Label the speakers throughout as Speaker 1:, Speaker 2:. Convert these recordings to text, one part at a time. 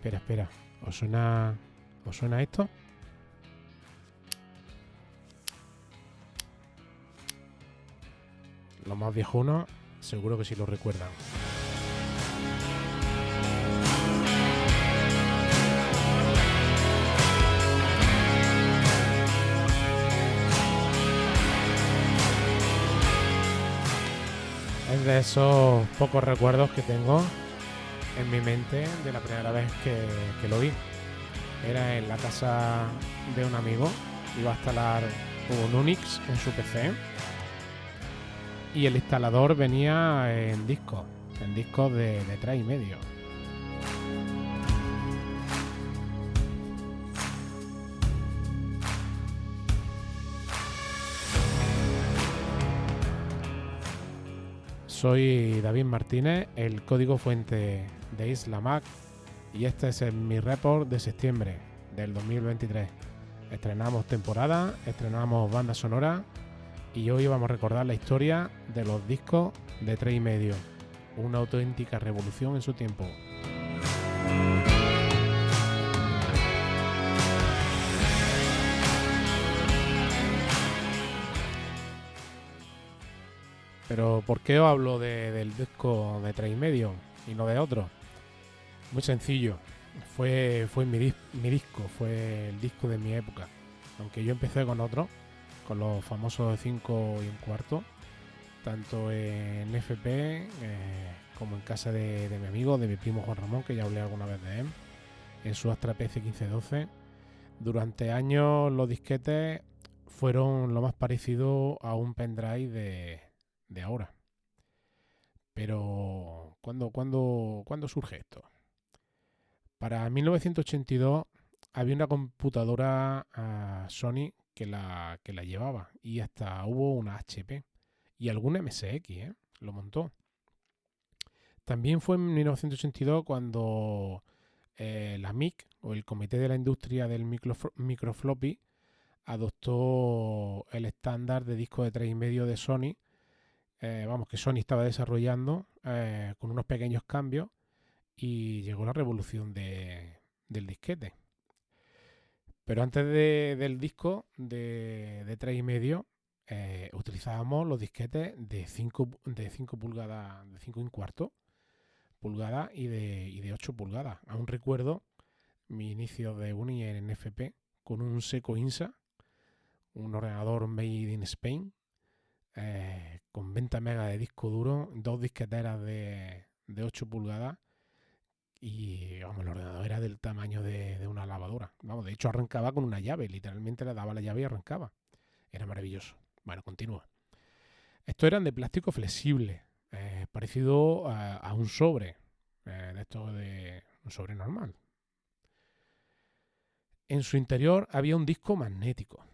Speaker 1: Espera. ¿Os suena esto? Los más viejunos seguro que sí lo recuerdan. Es de esos pocos recuerdos que tengo en mi mente de la primera vez que lo vi. Era en la casa de un amigo, iba a instalar un Unix en su PC y el instalador venía en discos de 3,5. Soy David Martínez, el código fuente de Isla Mac, y este es mi report de septiembre del 2023. Estrenamos temporada, estrenamos banda sonora y hoy vamos a recordar la historia de los discos de 3,5. Una auténtica revolución en su tiempo. Pero ¿por qué os hablo del disco de 3,5 y no de otro? Muy sencillo. Fue mi disco, fue el disco de mi época. Aunque yo empecé con otro, con los famosos 5,25, tanto en FP como en casa de mi amigo, de mi primo Juan Ramón, que ya hablé alguna vez de él, en su Astra PC 1512. Durante años los disquetes fueron lo más parecido a un pendrive de ahora. Pero ¿cuándo surge esto? Para 1982 había una computadora Sony que la llevaba, y hasta hubo una HP y algún MSX, lo montó. También fue en 1982 cuando la MIC, o el Comité de la Industria del Microfloppy, adoptó el estándar de disco de 3,5 de Sony. Que Sony estaba desarrollando con unos pequeños cambios, y llegó la revolución del disquete. Pero antes del disco de 3,5 utilizábamos los disquetes de 5 pulgadas, de 5,25 pulgadas y de 8 pulgadas. Aún recuerdo mi inicio de uni en FP con un Seco INSA, un ordenador made in Spain, con 20 megas de disco duro, 2 disqueteras de 8 pulgadas, y vamos, el ordenador era del tamaño de una lavadora. Vamos, de hecho arrancaba con una llave, literalmente le daba la llave y arrancaba. Era maravilloso. Bueno, continúa. Estos eran de plástico flexible, parecido a un sobre, de esto de un sobre normal. En su interior había un disco magnético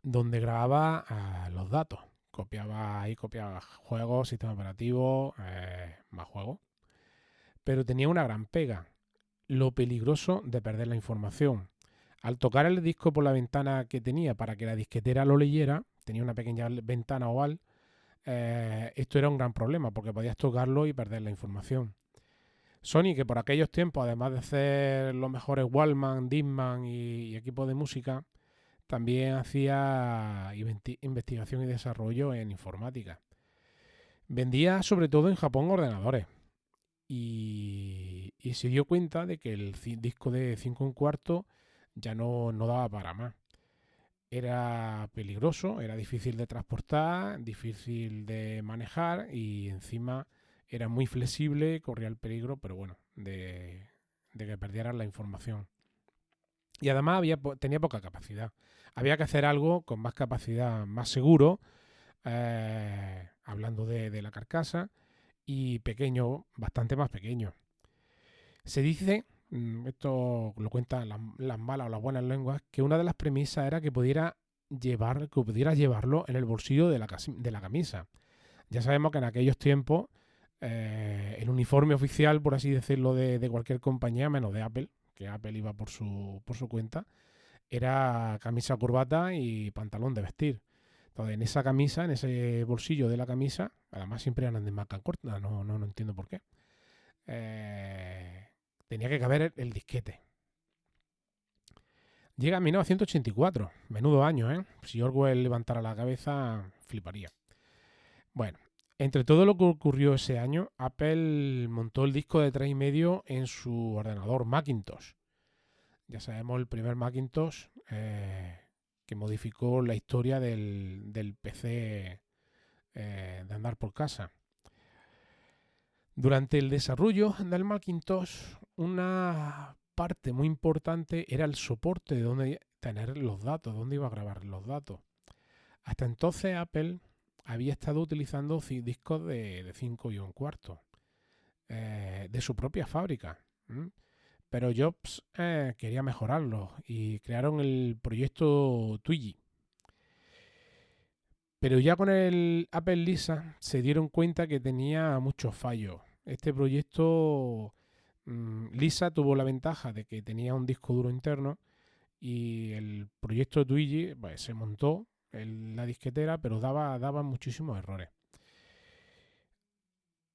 Speaker 1: donde grababa los datos. Copiaba juegos, sistema operativo, más juegos. Pero tenía una gran pega: lo peligroso de perder la información. Al tocar el disco por la ventana que tenía para que la disquetera lo leyera, tenía una pequeña ventana oval, esto era un gran problema porque podías tocarlo y perder la información. Sony, que por aquellos tiempos, además de hacer los mejores Wallman, Discman y equipos de música, también hacía investigación y desarrollo en informática. Vendía sobre todo en Japón ordenadores, y se dio cuenta de que el disco de 5,25 ya no daba para más. Era peligroso, era difícil de transportar, difícil de manejar, y encima era muy flexible, corría el peligro, pero bueno, de que perdieran la información. Y además tenía poca capacidad. Había que hacer algo con más capacidad, más seguro, hablando de la carcasa, y pequeño, bastante más pequeño. Se dice, esto lo cuentan las malas o las buenas lenguas, que una de las premisas era que pudiera llevarlo en el bolsillo de la camisa. Ya sabemos que en aquellos tiempos el uniforme oficial, por así decirlo, de cualquier compañía, menos de Apple, que Apple iba por su cuenta, era camisa, corbata y pantalón de vestir. Entonces, en esa camisa, en ese bolsillo de la camisa, además siempre eran de manga corta, no entiendo por qué, tenía que caber el disquete. Llega en 1984, menudo año, ¿eh? Si Orwell levantara la cabeza, fliparía. Bueno, entre todo lo que ocurrió ese año, Apple montó el disco de 3,5 en su ordenador Macintosh. Ya sabemos, el primer Macintosh que modificó la historia del PC de andar por casa. Durante el desarrollo del Macintosh, una parte muy importante era el soporte de dónde tener los datos, dónde iba a grabar los datos. Hasta entonces Apple había estado utilizando discos de 5,25 de su propia fábrica. Pero Jobs quería mejorarlos y crearon el proyecto Twiggy. Pero ya con el Apple Lisa se dieron cuenta que tenía muchos fallos. Este proyecto Lisa tuvo la ventaja de que tenía un disco duro interno y el proyecto Twiggy pues, se montó en la disquetera, pero daba muchísimos errores.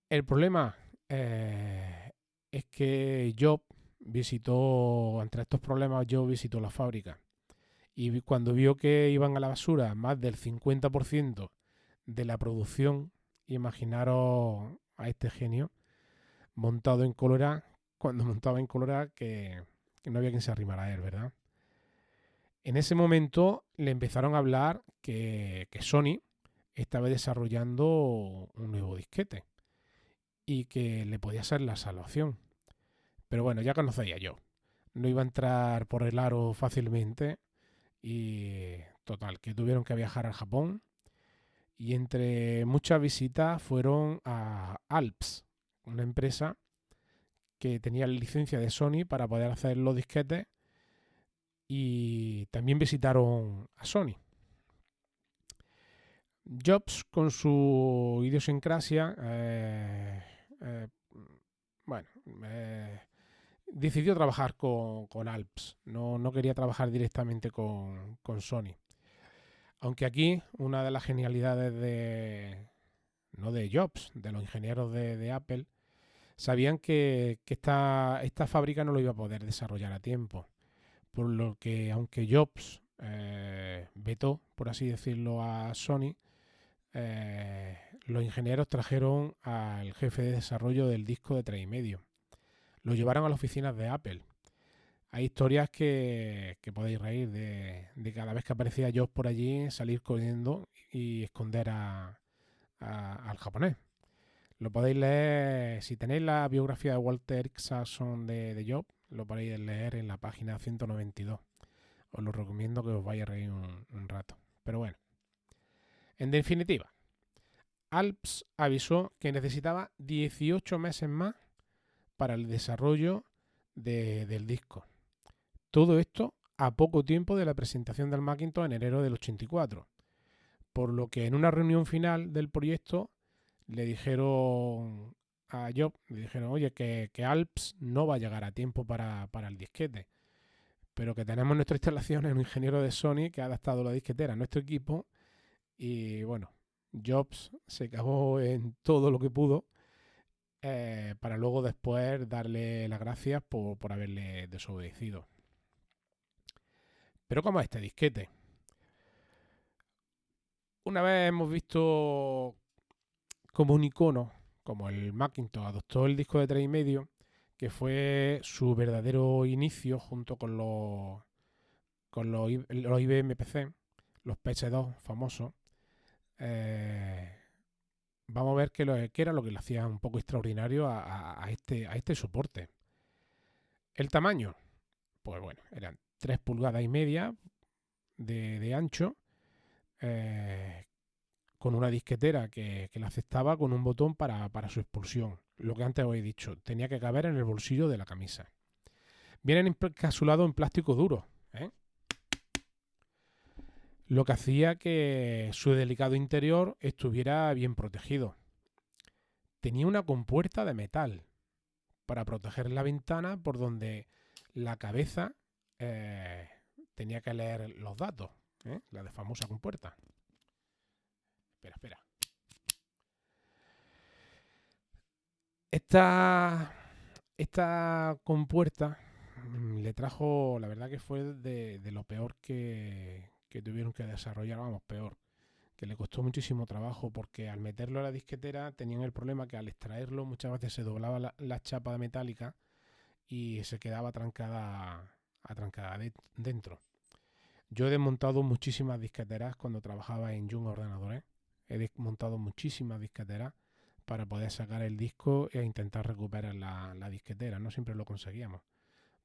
Speaker 1: El problema es que Jobs visitó, entre estos problemas, Jobs visitó la fábrica. Y cuando vio que iban a la basura más del 50% de la producción, imaginaros a este genio montado en Colorado, cuando montaba en Colorado, que no había quien se arrimara a él, ¿verdad? En ese momento le empezaron a hablar que Sony estaba desarrollando un nuevo disquete y que le podía ser la salvación. Pero bueno, ya conocía yo. No iba a entrar por el aro fácilmente. Y total, que tuvieron que viajar al Japón y entre muchas visitas fueron a Alps, una empresa que tenía licencia de Sony para poder hacer los disquetes y también visitaron a Sony. Jobs, con su idiosincrasia, bueno, decidió trabajar con Alps, no quería trabajar directamente con Sony. Aunque aquí una de las genialidades no de Jobs, de los ingenieros de Apple, sabían que esta fábrica no lo iba a poder desarrollar a tiempo. Por lo que, aunque Jobs vetó, por así decirlo, a Sony, los ingenieros trajeron al jefe de desarrollo del disco de 3,5. Lo llevaron a las oficinas de Apple. Hay historias que podéis reír de cada vez que aparecía Jobs por allí, salir corriendo y esconder al japonés. Lo podéis leer, si tenéis la biografía de Walter Isaacson de Jobs, lo podéis leer en la página 192. Os lo recomiendo, que os vaya a reír un rato. Pero bueno, en definitiva, Alps avisó que necesitaba 18 meses más para el desarrollo del disco. Todo esto a poco tiempo de la presentación del Macintosh en enero del 84. Por lo que en una reunión final del proyecto le dijeron a Jobs, oye, que Alps no va a llegar a tiempo para el disquete, pero que tenemos en nuestra instalación un ingeniero de Sony que ha adaptado la disquetera a nuestro equipo. Y bueno, Jobs se cagó en todo lo que pudo para luego después darle las gracias por haberle desobedecido. Pero ¿cómo es este disquete? Una vez hemos visto como un icono, como el Macintosh adoptó el disco de 3,5, que fue su verdadero inicio junto con los IBM PC, los PC2 famosos. Vamos a ver qué era lo que le hacía un poco extraordinario a este soporte. El tamaño, pues bueno, eran 3,5 pulgadas de ancho, con una disquetera que la aceptaba con un botón para su expulsión. Lo que antes os he dicho, tenía que caber en el bolsillo de la camisa. Vienen encapsulados en plástico duro, lo que hacía que su delicado interior estuviera bien protegido. Tenía una compuerta de metal para proteger la ventana por donde la cabeza tenía que leer los datos, la de famosa compuerta. Espera. Esta compuerta le trajo, la verdad que fue de lo peor que tuvieron que desarrollar, vamos, peor, que le costó muchísimo trabajo porque al meterlo a la disquetera tenían el problema que al extraerlo muchas veces se doblaba la chapa metálica y se quedaba atrancada dentro. Yo he desmontado muchísimas disqueteras cuando trabajaba en Jung Ordenadores. He desmontado muchísimas disqueteras para poder sacar el disco e intentar recuperar la disquetera. No siempre lo conseguíamos,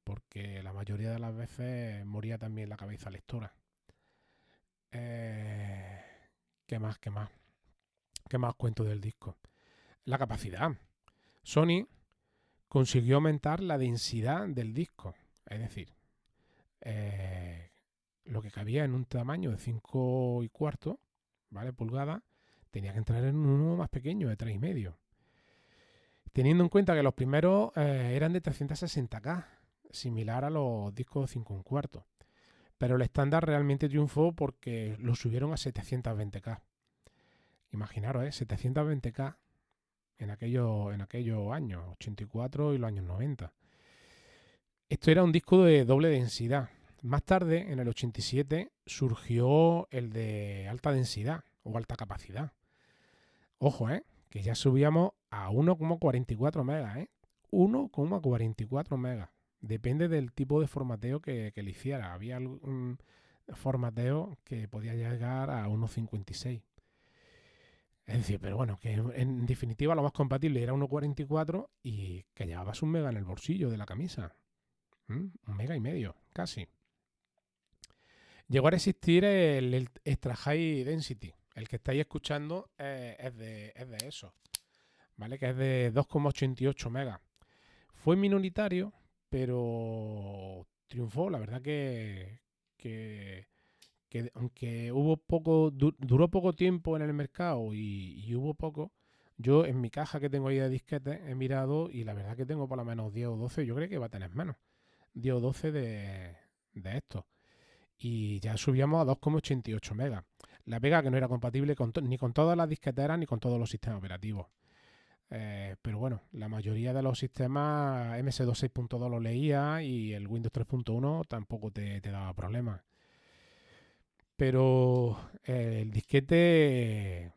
Speaker 1: porque la mayoría de las veces moría también la cabeza lectora. Eh, ¿Qué más? ¿Qué más? ¿Qué más cuento del disco? La capacidad. Sony consiguió aumentar la densidad del disco. Es decir, eh, lo que cabía en un tamaño de 5,25, ¿vale? Pulgadas, tenía que entrar en uno más pequeño, de 3,5. Teniendo en cuenta que los primeros eran de 360K, similar a los discos 5,25. Pero el estándar realmente triunfó porque lo subieron a 720K. Imaginaros, 720K en aquellos años, 84 y los años 90. Esto era un disco de doble densidad. Más tarde, en el 87, surgió el de alta densidad o alta capacidad. Ojo, que ya subíamos a 1,44 megas, 1,44 megas. Depende del tipo de formateo que le hiciera. Había un formateo que podía llegar a 1,56. Es decir, pero bueno, que en definitiva lo más compatible era 1,44 y que llevabas un mega en el bolsillo de la camisa. 1,5 megas, casi. Llegó a existir el Extra High Density. El que estáis escuchando es de eso, ¿vale? Que es de 2,88 megas. Fue minoritario, pero triunfó. La verdad que aunque duró poco tiempo en el mercado y hubo poco, yo en mi caja que tengo ahí de disquetes he mirado y la verdad que tengo por lo menos 10 o 12, yo creo que va a tener menos, 10 o 12 de estos. Y ya subíamos a 2,88 megas. La pega que no era compatible ni con todas las disqueteras ni con todos los sistemas operativos. Pero bueno, la mayoría de los sistemas MS2 6.2 lo leía y el Windows 3.1 tampoco te daba problemas. Pero el disquete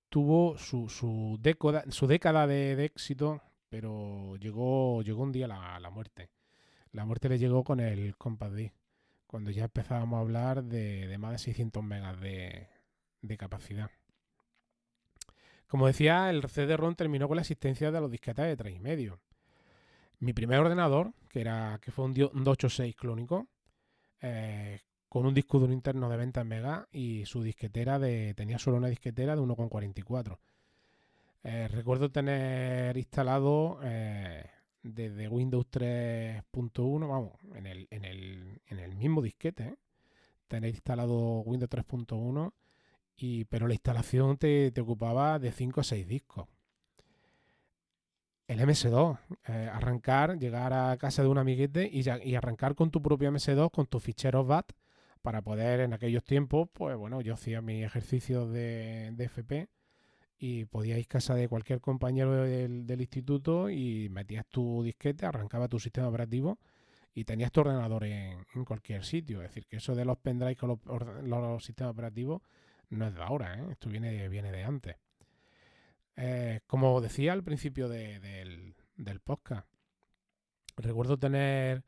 Speaker 1: tuvo su década de éxito, pero llegó un día la muerte. La muerte le llegó con el Compact Disc, cuando ya empezábamos a hablar de más de 600 megas de capacidad. Como decía, el CD-ROM terminó con la existencia de los disquetes de 3,5. Mi primer ordenador, que fue un 286 clónico, con un disco duro interno de 20 megas y su disquetera tenía solo una disquetera de 1,44. Recuerdo tener instalado desde Windows 3.1, vamos, en el mismo disquete, tener instalado Windows 3.1, pero la instalación te ocupaba de 5 a 6 discos. El MS2, llegar a casa de un amiguete y arrancar con tu propio MS2, con tus ficheros BAT, para poder en aquellos tiempos, pues bueno, yo hacía mis ejercicios de FP y podías ir a casa de cualquier compañero del instituto y metías tu disquete, arrancaba tu sistema operativo y tenías tu ordenador en cualquier sitio. Es decir, que eso de los pendrives con los sistemas operativos no es de ahora, esto viene de antes. Como decía al principio del podcast, recuerdo tener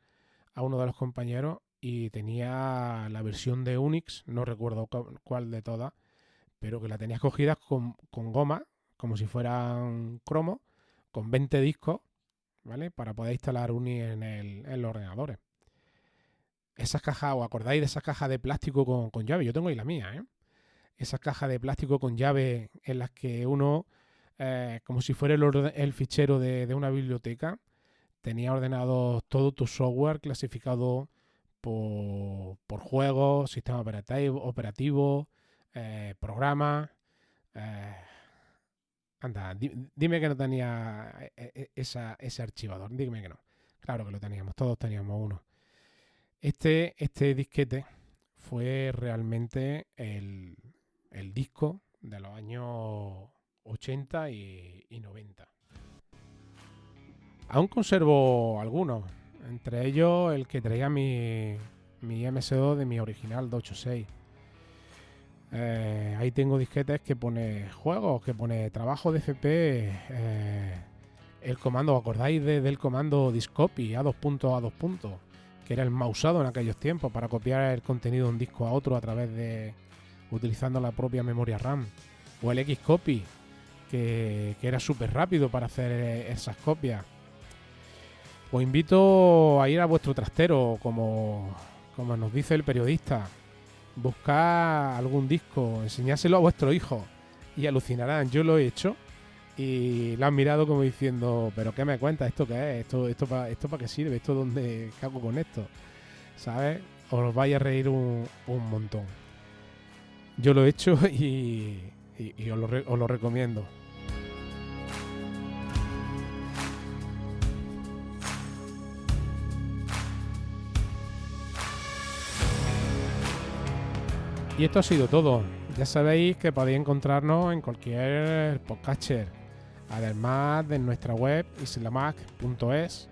Speaker 1: a uno de los compañeros y tenía la versión de Unix, no recuerdo cuál de todas, pero que la tenías cogida con goma, como si fueran cromo, con 20 discos, ¿vale? Para poder instalar Unix en los ordenadores. Esas cajas, ¿os acordáis de esas cajas de plástico con llave? Yo tengo ahí la mía, Esas cajas de plástico con llave en las que uno, como si fuera el fichero de una biblioteca, tenía ordenado todo tu software clasificado por juegos, sistema operativo, programas. Eh, Anda, dime que no tenía ese archivador, dime que no. Claro que lo teníamos, todos teníamos uno. Este disquete fue realmente el disco de los años 80 y 90. Aún conservo algunos, entre ellos el que traía mi MS2 de mi original 286. Ahí tengo disquetes que pone juegos, que pone trabajo de FP, el comando, ¿os acordáis del comando Discopy A2 A2, que era el más usado en aquellos tiempos para copiar el contenido de un disco a otro a través de utilizando la propia memoria RAM? O el Xcopy, que era súper rápido para hacer esas copias. Os invito a ir a vuestro trastero, como nos dice el periodista. Buscar algún disco, enseñárselo a vuestro hijo y alucinarán. Yo lo he hecho y lo han mirado como diciendo, ¿pero qué me cuentas? ¿Esto qué es? ¿Esto para qué sirve? ¿Esto dónde? ¿Qué hago con esto? ¿Sabes? Os vais a reír un montón. Yo lo he hecho y os lo recomiendo. Y esto ha sido todo. Ya sabéis que podéis encontrarnos en cualquier podcatcher, además de nuestra web islamac.es,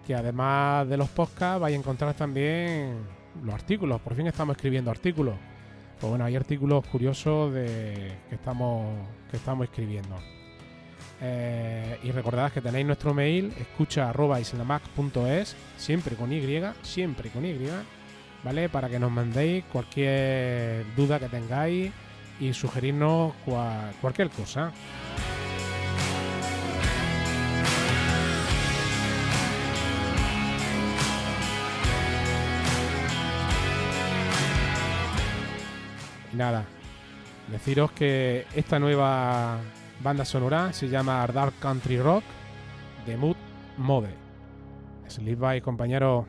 Speaker 1: que además de los podcasts vais a encontrar también los artículos. Por fin estamos escribiendo artículos. Pues bueno, hay artículos curiosos que estamos escribiendo. Y recordad que tenéis nuestro mail escucha@islamac.es, siempre con Y, ¿vale? Para que nos mandéis cualquier duda que tengáis y sugerirnos cualquier cosa. Y nada, deciros que esta nueva banda sonora se llama Dark Country Rock de Mood Mode. Sleep by, compañeros.